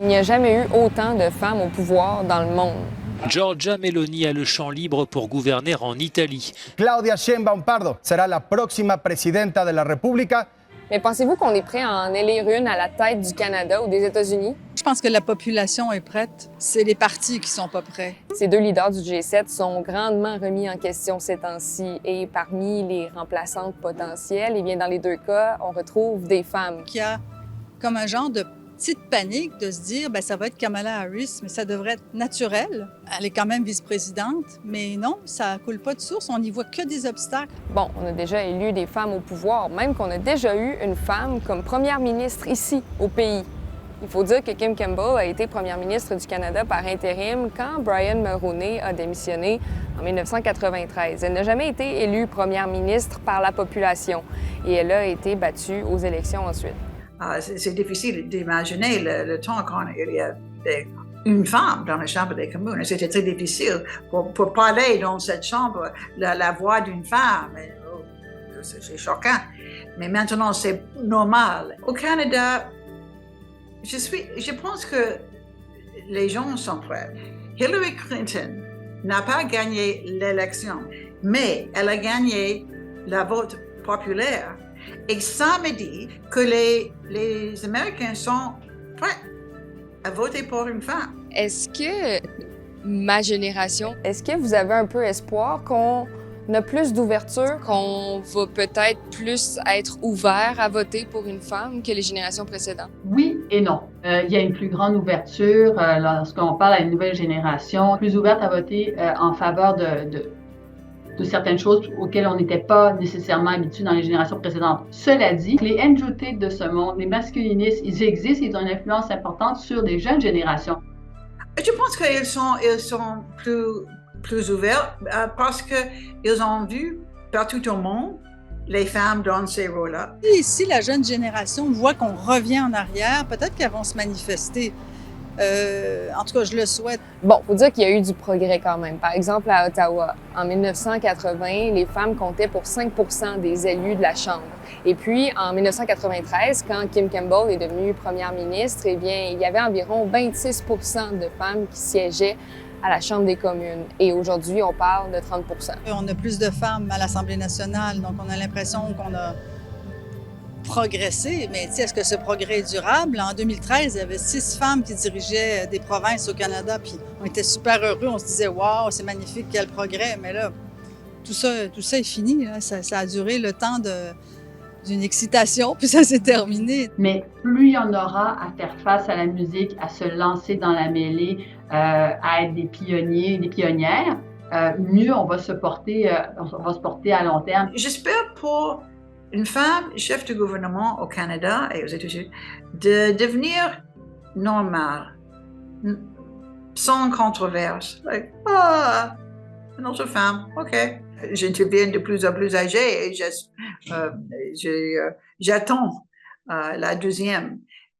Il n'y a jamais eu autant de femmes au pouvoir dans le monde. Giorgia Meloni a le champ libre pour gouverner en Italie. Claudia Sheinbaum Pardo será la próxima presidenta de la República. Mais pensez-vous qu'on est prêt à en élire une à la tête du Canada ou des États-Unis? Je pense que la population est prête. C'est les partis qui sont pas prêts. Ces deux leaders du G7 sont grandement remis en question ces temps-ci. Et parmi les remplaçantes potentielles, eh bien, dans les deux cas, on retrouve des femmes. Il y a comme un genre de petite panique de se dire, ça va être Kamala Harris, mais ça devrait être naturel. Elle est quand même vice-présidente, mais non, ça coule pas de source. On n'y voit que des obstacles. Bon, on a déjà élu des femmes au pouvoir, même qu'on a déjà eu une femme comme première ministre ici, au pays. Il faut dire que Kim Campbell a été première ministre du Canada par intérim quand Brian Mulroney a démissionné en 1993. Elle n'a jamais été élue première ministre par la population et elle a été battue aux élections ensuite. C'est difficile d'imaginer le temps quand il y a une femme dans la Chambre des communes. C'était très difficile pour parler dans cette chambre la voix d'une femme. C'est choquant. Mais maintenant, c'est normal. Au Canada, je pense que les gens sont prêts. Hillary Clinton n'a pas gagné l'élection, mais elle a gagné la vote populaire. Et ça me dit que les Américains sont prêts à voter pour une femme. Est-ce que ma génération, Est-ce que vous avez un peu espoir qu'on a plus d'ouverture? qu'on va peut-être plus être ouvert à voter pour une femme que les générations précédentes? Oui et non. Il y a une plus grande ouverture lorsqu'on parle à une nouvelle génération, plus ouverte à voter en faveur de certaines choses auxquelles on n'était pas nécessairement habitué dans les générations précédentes. Cela dit, les Andrew Tate de ce monde, les masculinistes, ils existent, ils ont une influence importante sur les jeunes générations. Je pense qu'ils sont plus ouverts parce qu'ils ont vu partout au monde les femmes dans ces rôles-là. Et si la jeune génération voit qu'on revient en arrière, peut-être qu'elles vont se manifester. En tout cas, je le souhaite. Bon, il faut dire qu'il y a eu du progrès quand même. Par exemple, à Ottawa, en 1980, les femmes comptaient pour 5 % des élus de la Chambre. Et puis, en 1993, quand Kim Campbell est devenue première ministre, eh bien, il y avait environ 26 % de femmes qui siégeaient à la Chambre des communes. Et aujourd'hui, on parle de 30 %. On a plus de femmes à l'Assemblée nationale, donc on a l'impression qu'on a progressé, mais est-ce que ce progrès est durable? En 2013, il y avait 6 femmes qui dirigeaient des provinces au Canada, puis on était super heureux, on se disait « Wow, c'est magnifique, quel progrès! » Mais là, tout ça est fini, hein. Ça a duré le temps d'une excitation, puis ça s'est terminé. Mais plus il y en aura à faire face à la musique, à se lancer dans la mêlée, à être des pionniers, des pionnières, mieux on va se porter à long terme. J'espère pour une femme chef de gouvernement au Canada et aux États-Unis de devenir normale, sans controverse. Une autre femme, OK. Je deviens de plus en plus âgée et j'attends la deuxième.